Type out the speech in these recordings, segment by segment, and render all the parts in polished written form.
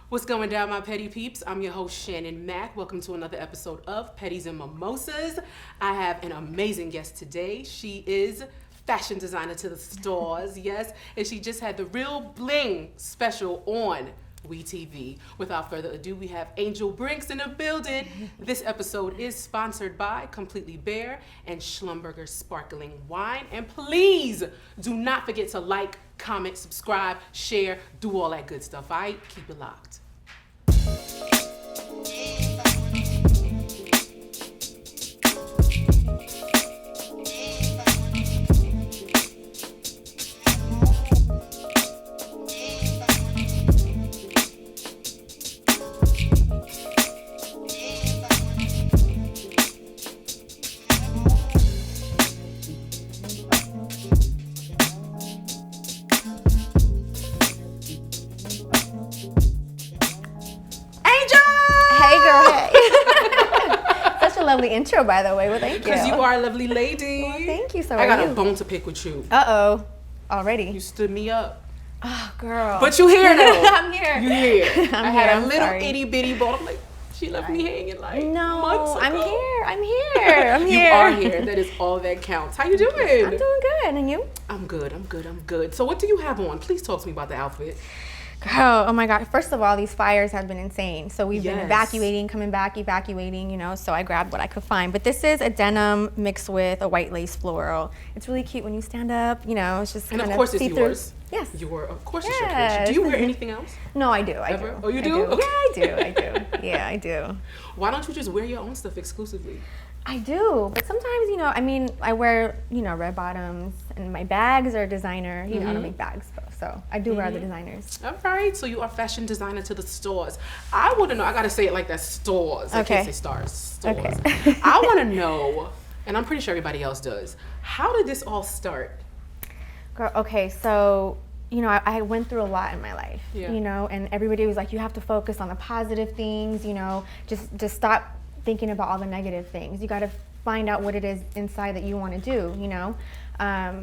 What's going down, my petty peeps? I'm your host, Shannon Mack. Welcome to another episode of Pedis Mimosas. I have an amazing guest today. She is fashion designer to the stars, yes, and she just had the Real Bling special on WeTV. Without further ado, we have Angel Brinks in the building. This episode is sponsored by Completely Bare and Schlumberger Sparkling Wine. And please do not forget to like, comment, subscribe, share, do all that good stuff, all right? Keep it locked. Lovely intro, by the way. Well, thank you. Because you are a lovely lady. Well, thank you. So I got a bone to pick with you. Already. You stood me up. Oh, girl. But you here though. I'm here. You here. I had a little sorry. itty bitty bone. I'm like, she left me hanging like no, months ago. I'm here. You are here. That is all that counts. How you doing? I'm doing good. And you? I'm good. So what do you have on? Please talk to me about the outfit. Girl, oh my God. First of all, these fires have been insane. So we've been evacuating, coming back, evacuating, you know, so I grabbed what I could find. But this is a denim mixed with a white lace floral. It's really cute when you stand up, you know, it's just and kind of course of it's yours. Yes. Of course it's your creation. Do you wear anything else? No, I do. Ever? I do. Oh, you do? Okay. Yeah, I do. Yeah, I do. Why don't you just wear your own stuff exclusively? I do, but sometimes, you know, I mean, I wear, you know, red bottoms, and my bags are designer. You know, I don't make bags, though, so I do wear other designers. All right, so you are fashion designer to the stores. I want to know, I got to say it like that, stores. I can't say stars, stores. Okay. I want to know, and I'm pretty sure everybody else does, how did this all start? Girl, okay, so, you know, I went through a lot in my life, you know, and everybody was like, you have to focus on the positive things, you know, just stop thinking about all the negative things. You got to find out what it is inside that you want to do, you know.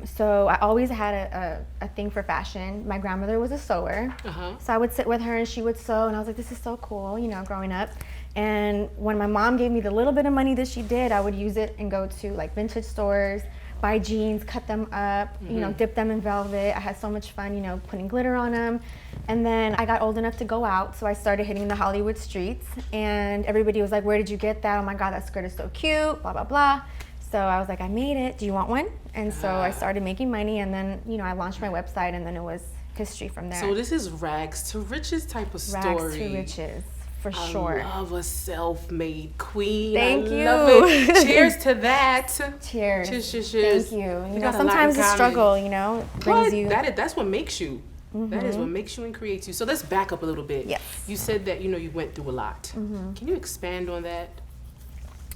So I always had a thing for fashion. My grandmother was a sewer, so I would sit with her and she would sew, and I was like, this is so cool, you know, growing up. And when my mom gave me the little bit of money that she did, I would use it and go to like vintage stores, buy jeans, cut them up, you know, dip them in velvet. I had so much fun, you know, putting glitter on them. And then I got old enough to go out, so I started hitting the Hollywood streets, and everybody was like, where did you get that? Oh my God, that skirt is so cute, blah, blah, blah. So I was like, I made it. Do you want one? And so I started making money, and then, you know, I launched my website, and then it was history from there. So this is rags to riches type of story. Rags to riches. For sure. I love a self-made queen. Thank you. Love it. Cheers to that. Cheers. Cheers. Thank you. You know, sometimes the struggle, you know, brings you. That's what makes you. That is what makes you and creates you. So let's back up a little bit. Yes. You said that, you know, you went through a lot. Can you expand on that?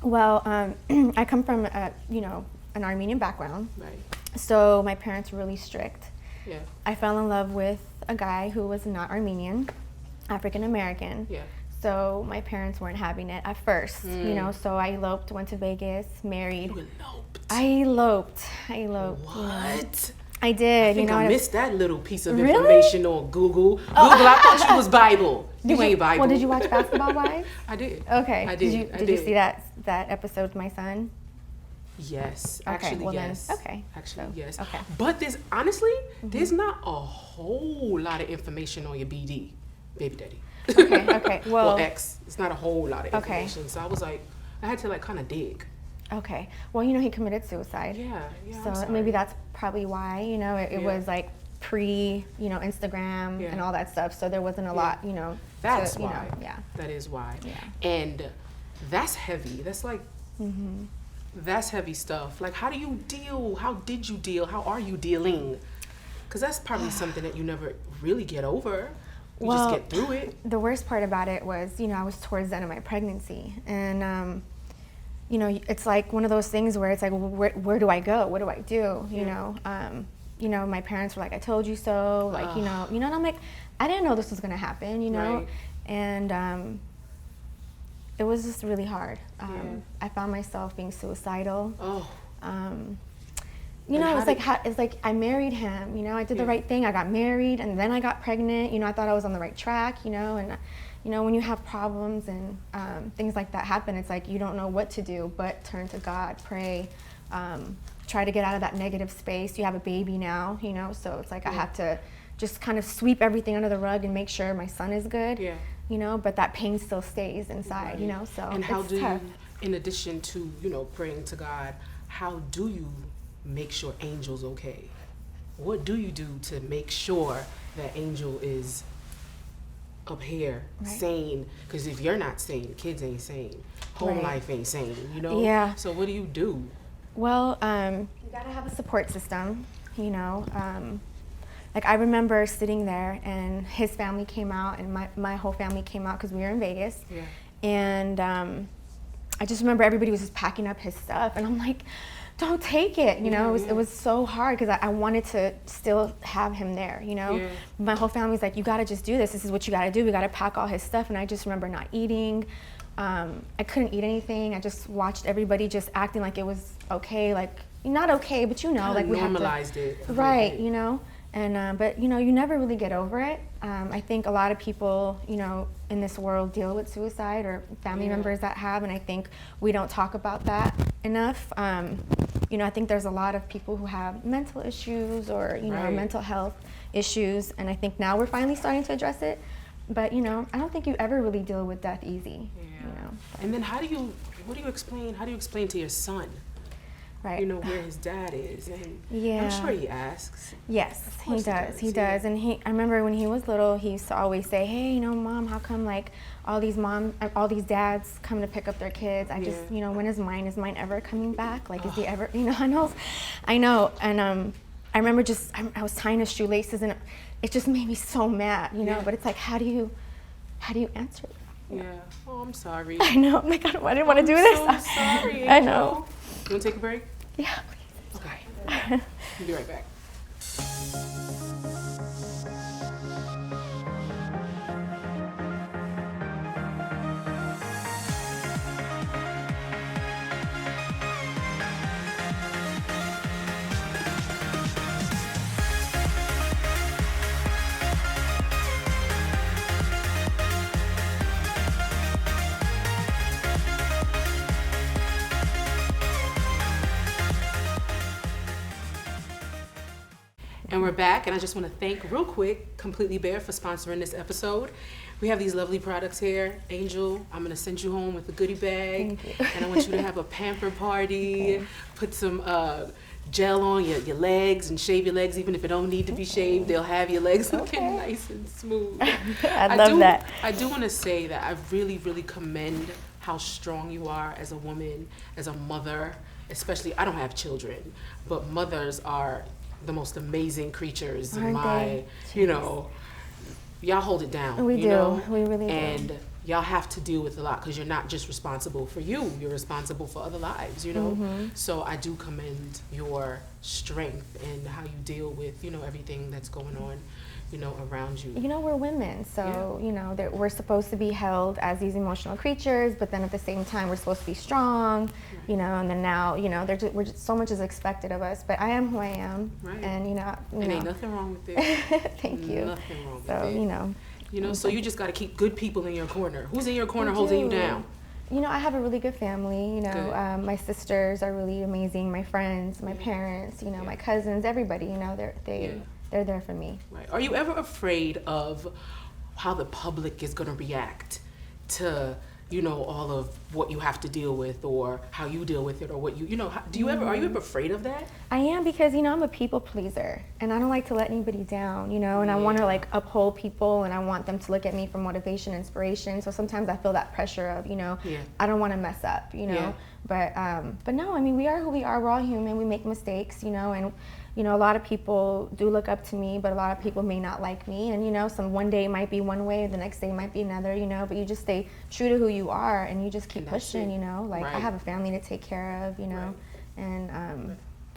Well, I come from, you know, an Armenian background. Right. So my parents were really strict. Yeah. I fell in love with a guy who was not Armenian, African American. Yeah. So my parents weren't having it at first, you know, so I eloped, went to Vegas, married. You eloped? I eloped. What? You know, I did. I think I missed that little piece of Really? information on Google. Google, I thought you was Bible. You ain't Bible. Well, did you watch Basketball Wives? I did. Okay. I did. Did you see that episode with my son? Yes. Okay, Actually, well yes. Then, okay. Actually, So, yes. Okay. But honestly, there's not a whole lot of information on your BD, baby daddy. Okay. Well, ex. It's not a whole lot of Okay. information. So I was like, I had to like kind of dig. Okay. Well, you know, he committed suicide. Yeah. So maybe that's probably why, you know, it was like pre, you know, Instagram and all that stuff. So there wasn't a lot, you know. That's to, why. You know, That is why. Yeah. And that's heavy. That's like, that's heavy stuff. Like, how do you deal? How did you deal? How are you dealing? Because that's probably something that you never really get over. You just get through it. The worst part about it was, you know, I was towards the end of my pregnancy, and you know, it's like one of those things where it's like, where do I go? What do I do? You know, my parents were like, I told you so. Like, you know, and I'm like, I didn't know this was gonna happen. You know, Right. And it was just really hard. I found myself being suicidal. Oh. You know, it's like I married him, you know, I did the right thing. I got married and then I got pregnant. You know, I thought I was on the right track, you know, and, you know, when you have problems and things like that happen, it's like you don't know what to do but turn to God, pray, try to get out of that negative space. You have a baby now, you know, so it's like I have to just kind of sweep everything under the rug and make sure my son is good, you know, but that pain still stays inside, you know, so and how it's do tough. you, in addition to, you know, praying to God, how do you make sure Angel's okay? What do you do to make sure that Angel is up here, sane? Because if you're not sane, kids ain't sane, home life ain't sane, you know? Yeah. So what do you do? Well, you gotta have a support system, you know. Like I remember sitting there and his family came out and my whole family came out because we were in Vegas. Yeah. And I just remember everybody was just packing up his stuff and I'm like, don't take it, you know. It was so hard because I wanted to still have him there, you know. My whole family's like, you gotta just do this. This is what you gotta do. We gotta pack all his stuff. And I just remember not eating. I couldn't eat anything. I just watched everybody just acting like it was okay, like not okay, but you know, kind like we normalized it. Right, you know. And but you know, you never really get over it. I think a lot of people, you know, in this world deal with suicide or family members that have, and I think we don't talk about that enough. You know, I think there's a lot of people who have mental issues or, you know, mental health issues, and I think now we're finally starting to address it. But, you know, I don't think you ever really deal with death easy, you know. And then how do you explain to your son, you know, where his dad is? And I'm sure he asks. Yes, he does. And I remember when he was little, he used to always say, hey, you know, Mom, how come like all these dads come to pick up their kids? I just, you know, when is mine ever coming back? Like, is he ever, you know, I know. And I remember I was tying his shoelaces and it just made me so mad, you know, but it's like, how do you answer that? Yeah. Oh, I'm sorry. I know. I'm like, I didn't want to do this. I'm so sorry, Angel. I know. You want to take a break? Yeah, please. Okay. We'll be right back. And we're back, and I just want to thank real quick Completely Bare for sponsoring this episode. We have these lovely products here. Angel, I'm going to send you home with a goodie bag, and I want you to have a pamper party, put some gel on your legs and shave your legs even if it don't need to be shaved. They'll have your legs looking nice and smooth. I love that. I do want to say that I really, really commend how strong you are as a woman, as a mother, especially, I don't have children, but mothers are the most amazing creatures in my, you know, y'all hold it down. We do. We really do. And y'all have to deal with a lot because you're not just responsible for you, you're responsible for other lives, you know? So I do commend your strength and how you deal with, you know, everything that's going on, you know, around you. You know, we're women, so, you know, we're supposed to be held as these emotional creatures, but then at the same time, we're supposed to be strong, you know, and then now, you know, so much is expected of us, but I am who I am, and, you know. Ain't nothing wrong with it. Thank you. Nothing wrong with it. So, you know. You know, so you just got to keep good people in your corner. Who's in your corner holding you down? You know, I have a really good family, you know, my sisters are really amazing, my friends, my parents, you know, my cousins, everybody, you know, they're there for me. Right. Are you ever afraid of how the public is going to react to, you know, all of what you have to deal with or how you deal with it or what you know, are you ever afraid of that? I am because, you know, I'm a people pleaser and I don't like to let anybody down, you know, and I want to like uphold people and I want them to look at me for motivation, inspiration. So sometimes I feel that pressure of, you know, I don't want to mess up, you know, but no, I mean, we are who we are. We're all human. We make mistakes, you know, and you know, a lot of people do look up to me, but a lot of people may not like me. And, you know, one day might be one way, the next day might be another, you know, but you just stay true to who you are and you just keep pushing, you know, like I have a family to take care of, you know, and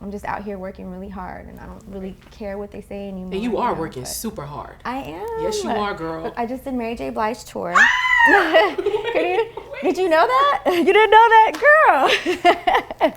I'm just out here working really hard and I don't really care what they say anymore. And you are working super hard. I am. Yes, you are, girl. But I just did Mary J. Blige tour. Did you know that? You didn't know that, girl?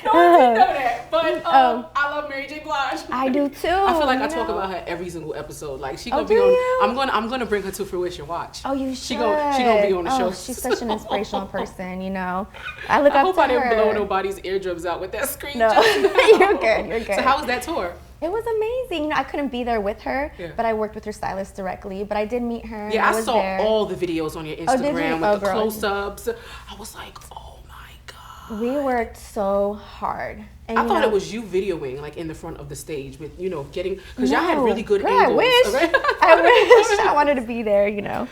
No, I didn't know that, but I love Mary J. Blige. I do too. I feel like I talk about her every single episode. Like she gonna be on. I'm gonna bring her to fruition. Watch. Oh, you should. She gonna be on the show. She's such an inspirational person. You know, I look up to her. I hope I didn't blow nobody's eardrums out with that screen. No, you're good. You're good. So how was that tour? It was amazing. You know, I couldn't be there with her, but I worked with her stylist directly. But I did meet her. Yeah, I saw all the videos on your Instagram with the close-ups. I was like, oh my God. We worked so hard. And I thought it was you videoing, like in the front of the stage with, getting, because y'all had really good angles. I wish. Okay? I wish. I wanted to be there,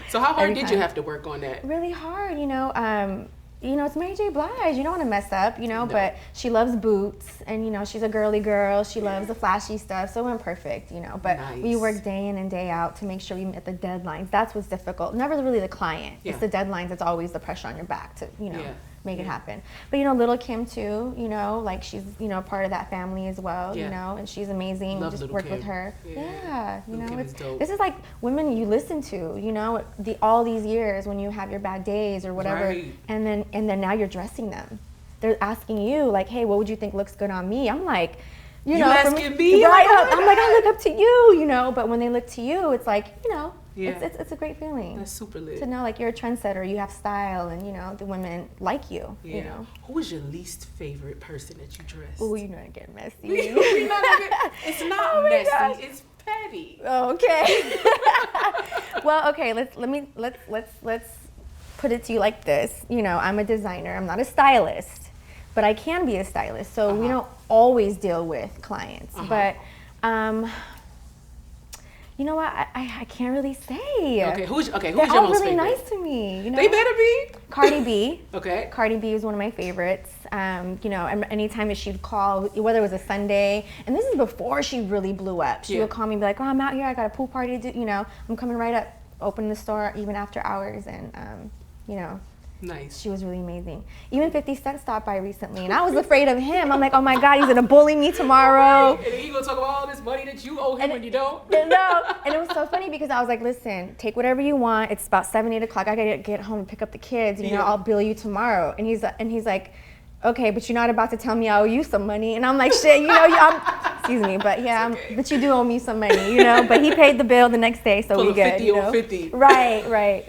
So how hard did you have to work on that? Really hard, it's Mary J. Blige. You don't want to mess up, no. But she loves boots, and she's a girly girl. She loves the flashy stuff, so it went perfect, But we worked day in and day out to make sure we met the deadlines. That's what's difficult. Never really the client. It's the deadlines that's always the pressure on your back to, make it happen. But Little Kim too, like she's part of that family as well, and she's amazing. Love just Little work Kim. with her. Yeah, Kim is dope. This is like women you listen to, all these years when you have your bad days or whatever, and then now you're dressing them. They're asking you like, hey, what would you think looks good on me? I'm like, you asking me? Right up. I'm like, I look up to you, but when they look to you, it's like, it's a great feeling. That's super lit. To know like you're a trendsetter, you have style, and the women like you. Who was your least favorite person that you dressed? Oh, you're gonna get messy. It's not messy. Gosh. It's petty. Okay. Well, okay. Let's put it to you like this. I'm a designer. I'm not a stylist, but I can be a stylist. So we don't always deal with clients, but. You know what? I can't really say. Okay, who's your most favorite? They're all really nice to me. They better be. Cardi B. Okay. Cardi B is one of my favorites. Anytime that she'd call, whether it was a Sunday, and this is before she really blew up. She would call me and be like, "Oh, I'm out here. I got a pool party to do. I'm coming right up. Open the store even after hours, and Nice. She was really amazing. Even 50 Cent stopped by recently, and I was afraid of him. I'm like, oh my God, he's gonna bully me tomorrow. And then he gonna talk about all this money that you owe him when you don't. No, and it was so funny because I was like, listen, take whatever you want. It's about 7, 8 o'clock. I gotta get home and pick up the kids. I'll bill you tomorrow. And he's like, okay, but you're not about to tell me I owe you some money. And I'm like, shit, excuse me, but but you do owe me some money, But he paid the bill the next day, so we good. 50 on 50. Right. I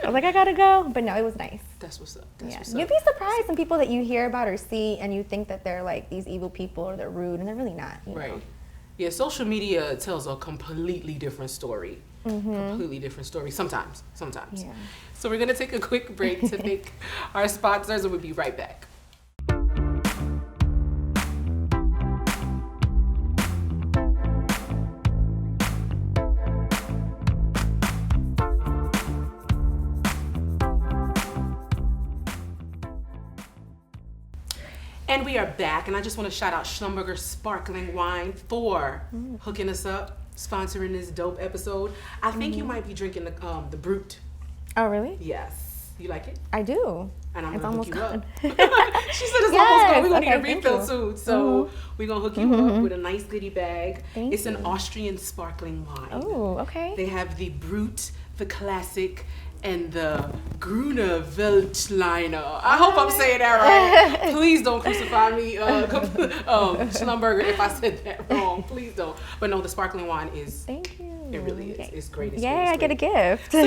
was like, I gotta go, but no, it was nice. That's what's up. You'd be surprised some people that you hear about or see, and you think that they're like these evil people or they're rude, and they're really not. Right. Yeah, social media tells a completely different story. Completely different story. Sometimes. Yeah. So we're gonna take a quick break to thank our sponsors, and we'll be right back. And we are back, and I just want to shout out Schlumberger Sparkling Wine for hooking us up, sponsoring this dope episode. I think you might be drinking the Brute. Oh, really? Yes. You like it? I do. And I'm going to hook you gone. up. She said it's almost gone. We're going to need a refill soon. So we're going to hook you up with a nice goodie bag. It's an Austrian sparkling wine. Oh, okay. They have the Brute, the Classic, and the Grüne Veltliner. I hope I'm saying that right. Please don't crucify me, Schlumberger, if I said that wrong. Please don't. But no, the sparkling wine is. Thank you. It really is. It's great. It's Yay, great. I get a gift. So,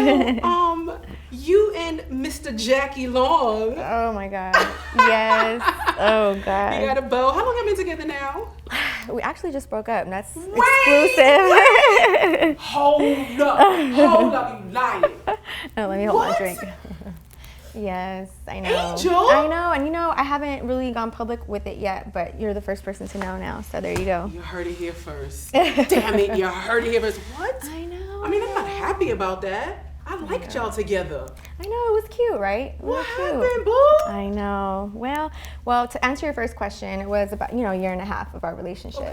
you and Mr. Jackie Long. Oh my God. Yes. Oh God. You got a bow. How long have you been together now? We actually just broke up, and that's exclusive. Hold up, you lying. No, let me hold my drink. Yes, I know. Angel? I know, and I haven't really gone public with it yet, but you're the first person to know now, so there you go. You heard it here first. Damn it, you heard it here first. What? I know. I mean, I'm not happy about that. I liked y'all together. I know, it was cute, right? What happened, boo? I know. Well, to answer your first question, it was about, a year and a half of our relationship,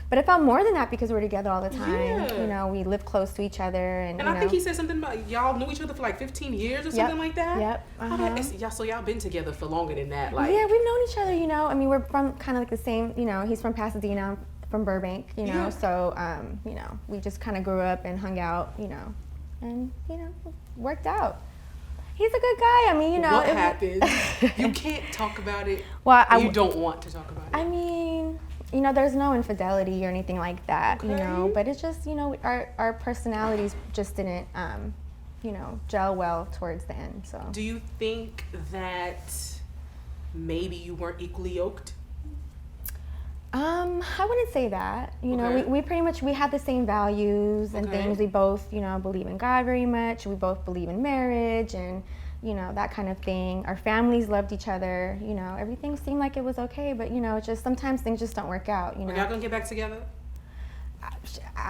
But it felt more than that because we're together all the time. Yeah. We live close to each other. And I think he said something about y'all knew each other for like 15 years or something like that? Yep. So y'all been together for longer than that. Like. Yeah, we've known each other, I mean, we're from kind of like the same, he's from Pasadena, I'm from Burbank, so, we just kind of grew up and hung out, and, worked out. He's a good guy. I mean, What happened? You can't talk about it. Well, you don't want to talk about it. I mean, You know, there's no infidelity or anything like that, you know, but it's just, you know, our personalities just didn't, you know, gel well towards the end, so. Do you think that maybe you weren't equally yoked? I wouldn't say that. You know, we pretty much, we had the same values and things. We both, you know, believe in God very much. We both believe in marriage and, you know, that kind of thing. Our families loved each other. You know, everything seemed like it was okay, but, you know, it's just sometimes things just don't work out, you know. Are y'all gonna get back together?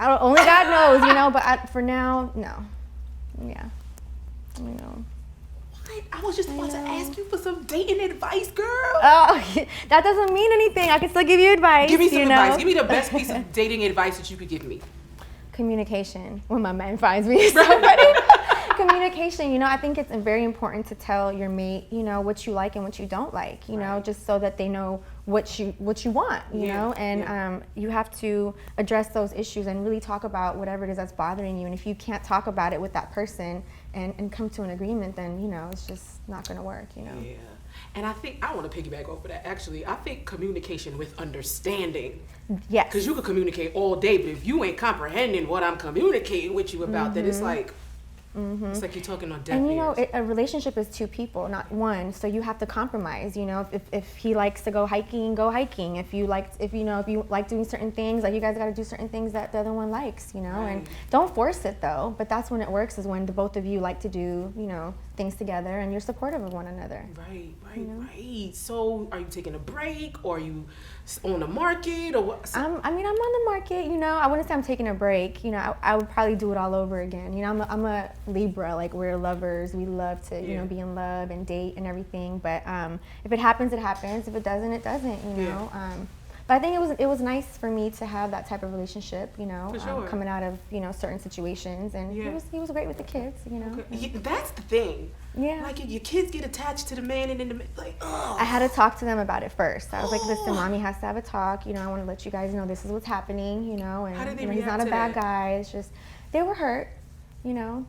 Only God knows, you know, but for now, no. Yeah. You know. I was just about to ask you for some dating advice, girl. Oh, that doesn't mean anything. I can still give you advice. Give me some advice. Give me the best piece of dating advice that you could give me. Communication. When my man finds me somebody. Communication. You know, I think it's very important to tell your mate, you know, what you like and what you don't like. You know, just so that they know what you want. You know, and you have to address those issues and really talk about whatever it is that's bothering you. And if you can't talk about it with that person and come to an agreement, then, you know, it's just not going to work, you know. Yeah. And I think, I want to piggyback off of that, actually. I think communication with understanding. Yes. Because you could communicate all day, but if you ain't comprehending what I'm communicating with you about, then it's like, it's like you're talking on deaf And you know, ears. a relationship is two people, not one. So you have to compromise. You know, if he likes to go hiking, go hiking. If you like doing certain things, like you guys got to do certain things that the other one likes. You know, and don't force it though. But that's when it works, is when the both of you like to do, you know, things together and you're supportive of one another. Right. So are you taking a break, or are you on the market, or what? I mean, I'm on the market. You know, I wouldn't say I'm taking a break. You know, I would probably do it all over again. You know, I'm a Libra. Like, we're lovers. We love to, you know, be in love and date and everything. But if it happens, it happens. If it doesn't, it doesn't. You know. But I think it was nice for me to have that type of relationship. You know, coming out of, you know, certain situations, and he was great with the kids. You know. That's the thing. Yeah. Like, your kids get attached to the man, and then I had to talk to them about it first. I was like, listen, mommy has to have a talk. You know, I want to let you guys know this is what's happening, you know, and how did they you know, he's not a bad guy. It's just, they were hurt, you know,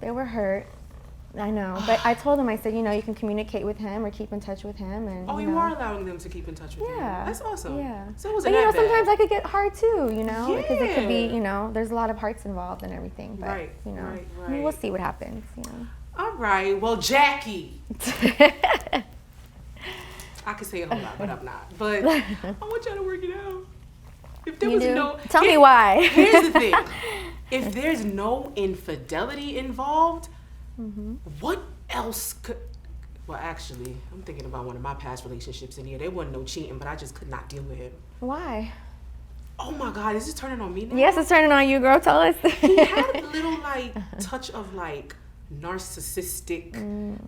I know, but I told them, I said, you know, you can communicate with him or keep in touch with him. And you are allowing them to keep in touch with you. That's awesome. Yeah. So it wasn't but, you know, that bad. sometimes I could get hard too, you know, because it could be, you know, there's a lot of hearts involved and everything. But, you know, I mean, we'll see what happens, you know. All right. Well, Jackie. I could say a whole lot, but I'm not. But I want y'all to work it out. If there was no... Tell me why. Here's the thing. If there's no infidelity involved, what else could... Well, actually, I'm thinking about one of my past relationships in here. There wasn't no cheating, but I just could not deal with him. Why? Oh my God, is this turning on me now? Yes, it's turning on you, girl. Tell us. He had a little, like, touch of, like, narcissistic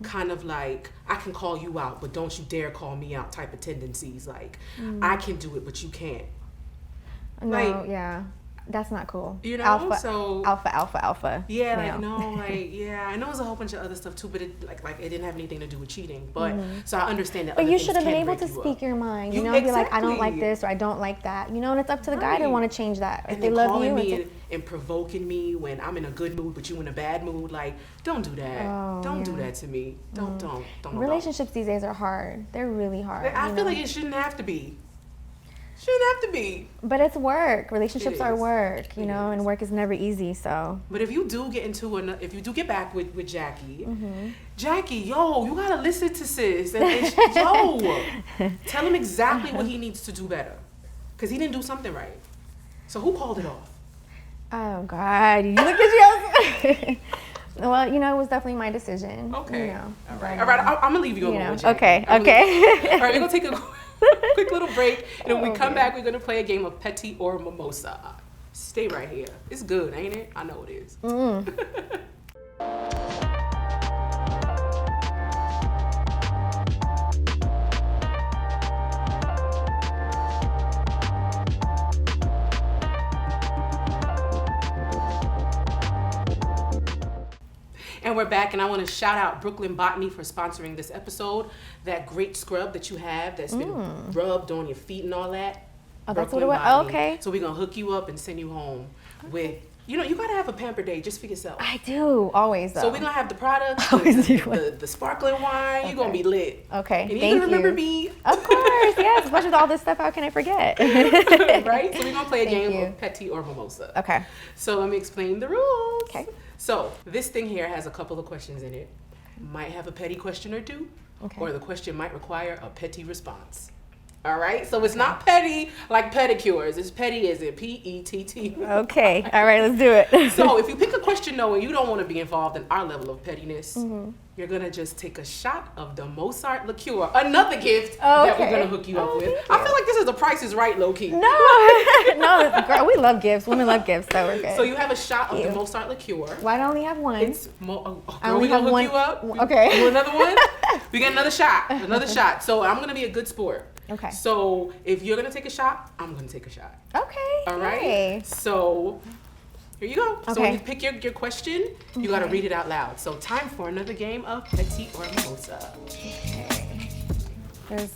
kind of, like, I can call you out, but don't you dare call me out type of tendencies. Like, I can do it, but you can't. No, like, yeah. That's not cool. You know, alpha. Yeah, like, no, like, yeah. I know there's a whole bunch of other stuff too, but it like it didn't have anything to do with cheating. But so I understand that. But you should have been able to speak your mind. You know, be like, I don't like this, or I don't like that. You know, and it's up to the guy to want to change that. And if they then love calling you me and provoking me when I'm in a good mood, but you in a bad mood. Like, don't do that. Don't do that to me. Don't. Relationships these days are hard. They're really hard. I feel like it shouldn't have to be. Shouldn't have to be. But it's work. Relationships are work, you know, and work is never easy, so. But if you do get back with Jackie, Jackie, yo, you gotta listen to sis. And yo, tell him exactly what he needs to do better. Because he didn't do something right. So who called it off? Oh, God. You look at you. Well, you know, it was definitely my decision. Okay. You know, all right. I'm going to leave you alone, Jackie. Okay. All right, we're going to take a quick little break. And when we come back, we're going to play a game of Petit or Mimosa. Stay right here. It's good, ain't it? I know it is. And we're back, and I want to shout out Brooklyn Botany for sponsoring this episode. That great scrub that you have that's been rubbed on your feet and all that. Oh, that's what it was? Oh, okay. So we're going to hook you up and send you home with You know, you gotta have a pamper day just for yourself. I do, always though. So we're gonna have the products, Always do. the sparkling wine. Okay. You're gonna be lit. Okay, And you thank can remember you. me. Of course, yes. Especially with all this stuff, how can I forget? Right? So we're gonna play a Thank game you. of Petit or Mimosa. Okay. So let me explain the rules. Okay. So this thing here has a couple of questions in it. Might have a petty question or two, Okay. or the question might require a petty response. All right, so it's not petty like pedicures. It's petty as in P-E-T-T. Okay. All right, let's do it. So if you pick a question knowing you don't want to be involved in our level of pettiness, Mm-hmm. you're gonna just take a shot of the Mozart liqueur, another gift that we're Okay. gonna hook you up with. thank I feel like this is the Price is Right, low key. No, no, girl, we love gifts. Women love gifts, so we're good. So you have a shot of the Cute. Mozart liqueur. Why don't we have one? It's I girl, only we gonna have hook one- you up. okay. You want another one? We got another shot. So I'm gonna be a good sport. Okay. So if you're gonna take a shot, I'm gonna take a shot. Okay. All right. Yay. So here you go. So Okay. when you pick your question, you gotta read it out loud. So time for another game of Petit or Mimosa. Okay.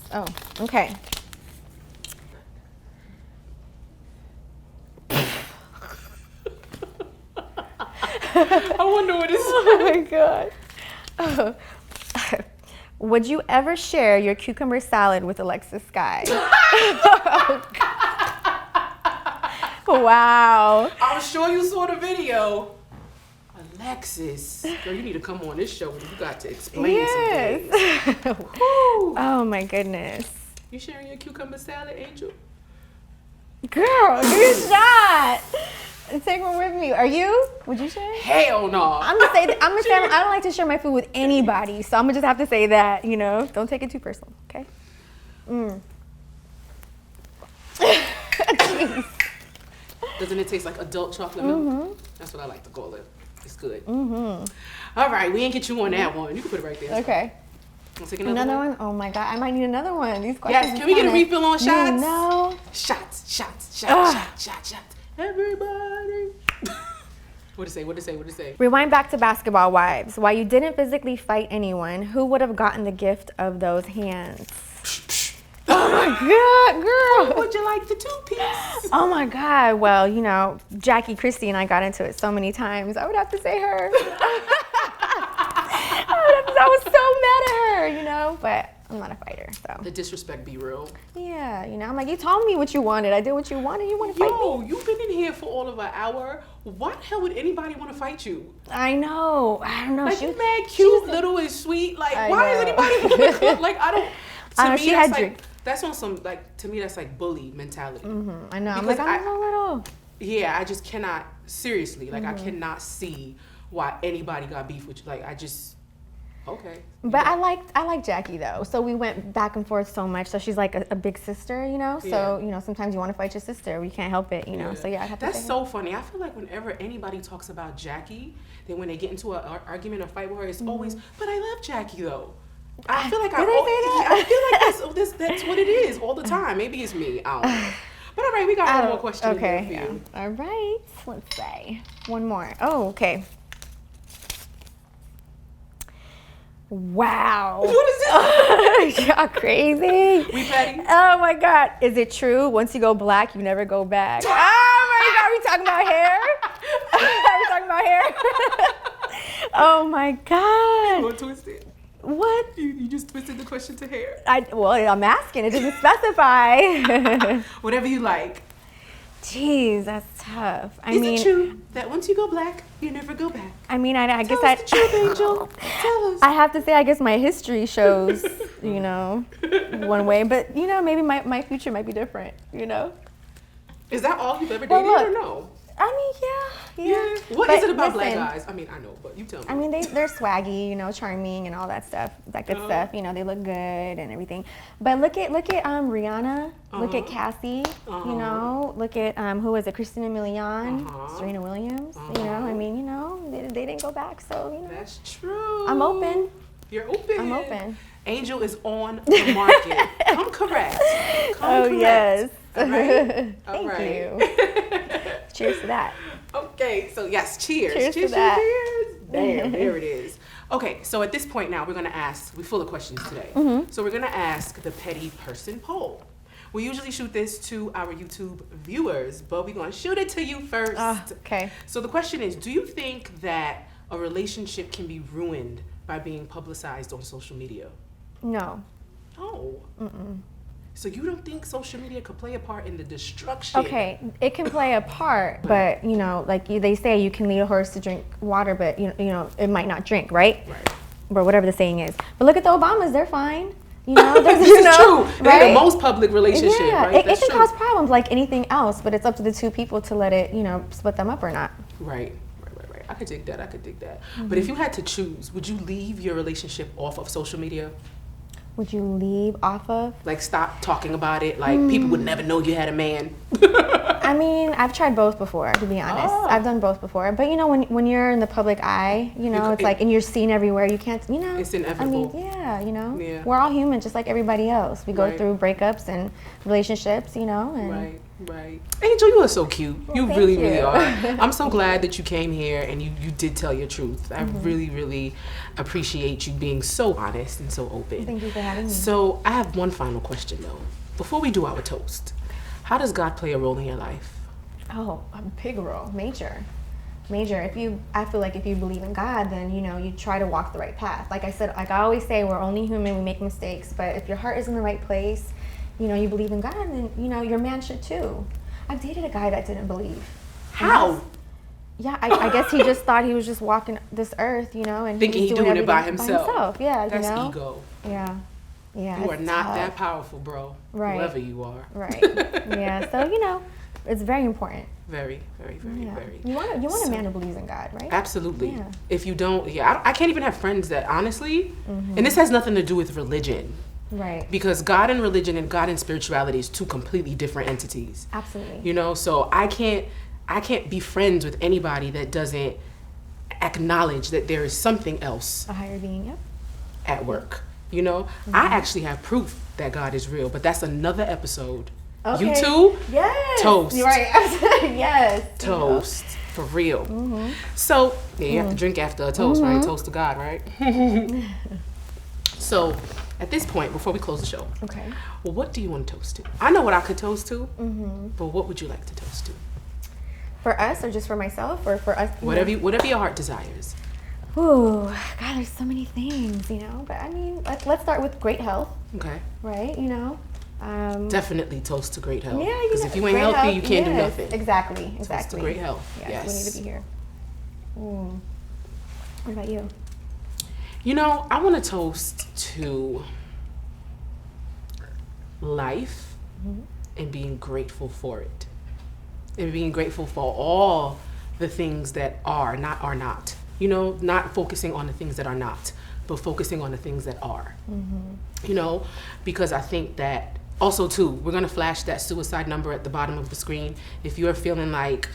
Okay. I wonder what this is. Oh my god. Oh. Would you ever share your cucumber salad with Alexis Sky? Wow. I'm sure you saw the video. Alexis, girl, you need to come on this show and you got to explain some things. Yes. Woo. Oh my goodness. You sharing your cucumber salad, Angel? Girl, give me a shot. Take one with me. Are you? Would you share? Hell no. I'm gonna say that, I don't like to share my food with anybody, so I'm gonna just have to say that, you know, don't take it too personal, okay? Jeez. Doesn't it taste like adult chocolate milk? That's what I like to call it. It's good. All right, we ain't get you on that one. You can put it right there. Okay. Wanna take Another one? Oh my god, I might need another one. These questions. Yes, can we get a refill on shots? No. Shots. Ugh. Everybody. What'd it say? Rewind back to Basketball Wives. While you didn't physically fight anyone, who would have gotten the gift of those hands? Oh my god, girl. Would you like the two-piece? Oh my god. Well, you know, Jackie Christie and I got into it so many times. I would have to say her. I was so mad at her, you know, but I'm not a fighter, so. The disrespect be real. Yeah, you know, I'm like, you told me what you wanted. I did what you wanted. You want to fight me? You've been in here for all of an hour. Why the hell would anybody want to fight you? I know. I don't know. Like, She you was mad, cute, little, and sweet. Like, I why is know. anybody want to come? Like, I don't. To me, she that's had like, drink. that's on some, like, to me, that's like bully mentality. I know. I'm Because like, I'm so little. Yeah, I just cannot, seriously, like, Mm-hmm. I cannot see why anybody got beef with you. Like, I just, okay. But I like Jackie though. So we went back and forth so much. So she's like a big sister, you know. So Yeah. you know, sometimes you want to fight your sister. We can't help it, you know. So yeah, I have to That's say so funny. I feel like whenever anybody talks about Jackie, then when they get into an argument or fight with her, it's always, but I love Jackie though. I feel like Do they say that? I feel like that's what it is all the time. Maybe it's me. I don't know. But all right, we got one more question Okay. here for you. Yeah. All right. Let's say one more. Oh, okay. Wow. What is this? Y'all crazy. We petty? Oh my God. Is it true? Once you go black, you never go back. Oh my God. Are we talking about hair? Are we talking about hair? Oh my God. Or twisted? What? You just twisted the question to hair? Well, I'm asking. It doesn't specify. Whatever you like. Jeez, that's tough. Is it true that once you go black, you never go back? I mean, I guess Tell us the truth, Angel. Tell us. I have to say, I guess my history shows, you know, one way, but you know, maybe my future might be different, you know? Is that all you've ever Well, dated look, or no? I mean, yeah. What is But it about black listen, guys? I mean, I know, but you tell me. I mean, they're swaggy, you know, charming and all that stuff, that good stuff. You know, they look good and everything. But look at Rihanna. Look at Cassie. You know, look at who was it? Christina Milian, Serena Williams. You know, I mean, you know, they didn't go back, so you know. That's true. I'm open. You're open. I'm open. Angel is on the market. Come correct. Come correct. Yes. All right. Thank you. Cheers to that. Okay, so yes, cheers. Cheers to cheers, that. cheers. Damn, there it is. Okay, so at this point now, we're gonna ask, we're full of questions today. So we're gonna ask the petty person poll. We usually shoot this to our YouTube viewers, but we're going to shoot it to you first. Okay. So the question is, do you think that a relationship can be ruined by being publicized on social media? No. Oh. So you don't think social media could play a part in the destruction? Okay, it can play a part, but you know, like they say, you can lead a horse to drink water, but you know, it might not drink, right? Right. Or whatever the saying is. But look at the Obamas; they're fine. You know, this you is know, true. They're the most public relationship, yeah, right? It can cause problems like anything else, but it's up to the two people to let it, you know, split them up or not. Right. I could dig that. But if you had to choose, would you leave your relationship off of social media? Would you leave off of? Like, stop talking about it. Like, people would never know you had a man. I mean, I've tried both before, to be honest. I've done both before. But, you know, when you're in the public eye, you know, it's like, and you're seen everywhere, you can't, you know. It's inevitable. I mean, yeah, you know. We're all human, just like everybody else. We go through breakups and relationships, you know. And Right. Angel, you are so cute. Well, you thank really, you. really are. I'm so glad that you came here and you did tell your truth. I really, really appreciate you being so honest and so open. Thank you for having me. So I have one final question, though. Before we do our toast, how does God play a role in your life? Oh, a big role. Major. I feel like if you believe in God, then, you know, you try to walk the right path. Like I said, like I always say, we're only human, we make mistakes. But if your heart is in the right place, you know, you believe in God, then, you know, your man should too. I've dated a guy that didn't believe. How? Yeah, I guess he just thought he was just walking this earth, you know, and thinking he's doing it by himself. Yeah, that's you know? ego. Yeah. You are not that powerful, bro. Right. Whoever you are. Right. Yeah. So, you know, it's very important. Very. You want a man who believes in God, right? Absolutely. Yeah. If you don't, I can't even have friends that honestly, and this has nothing to do with religion. Right. Because God and religion and God and spirituality is two completely different entities. Absolutely. You know, so I can't be friends with anybody that doesn't acknowledge that there is something else. A higher being, yep. At work. You know, I actually have proof that God is real, but that's another episode. Okay. You too? Yes. Toast. You're right. Yes. Toast. For real. So, you have to drink after a toast, right? Toast to God, right? So, at this point, before we close the show, well, what do you want to toast to? I know what I could toast to, but what would you like to toast to? For us, or just for myself, or for us? Whatever your heart desires. Ooh, God, there's so many things, you know. But I mean, let's start with great health. Okay. Right, you know. Definitely toast to great health. Yeah, because if you ain't healthy, you can't do nothing. Exactly. Toast to great health. Yes. We need to be here. What about you? You know, I want to toast to life and being grateful for it. And being grateful for all the things that are not. You know, not focusing on the things that are not, but focusing on the things that are. You know, because I think that also too, we're going to flash that suicide number at the bottom of the screen. If you're feeling like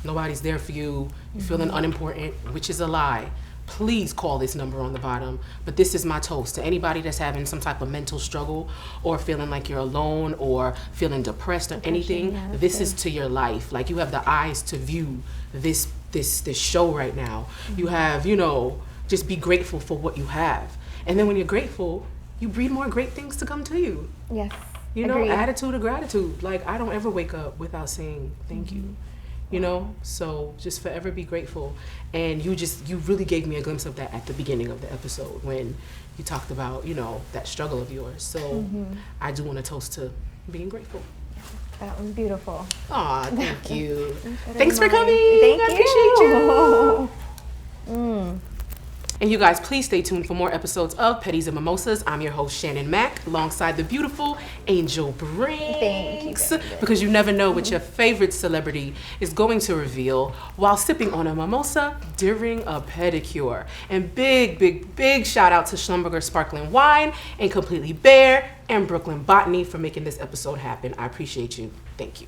nobody's there for you, you're feeling unimportant, which is a lie, please call this number on the bottom. But this is my toast to anybody that's having some type of mental struggle or feeling like you're alone or feeling depressed or anything. Yeah, this is to your life. Like, you have the eyes to view this show right now. You have, you know, just be grateful for what you have. And then when you're grateful, you breed more great things to come to you. Yes. You know, Agreed. attitude of gratitude. Like, I don't ever wake up without saying thank you. You know, so just forever be grateful. And you really gave me a glimpse of that at the beginning of the episode when you talked about, you know, that struggle of yours. So I do want to toast to being grateful. That was beautiful. Aw, thank you. Thanks for coming. Thank I appreciate you. And you guys, please stay tuned for more episodes of Pedis and Mimosas. I'm your host, Shannon Mack, alongside the beautiful Angel Brinks. Thank you. Because you never know what your favorite celebrity is going to reveal while sipping on a mimosa during a pedicure. And big shout out to Schlumberger Sparkling Wine and Completely Bare and Brooklyn Botany for making this episode happen. I appreciate you. Thank you.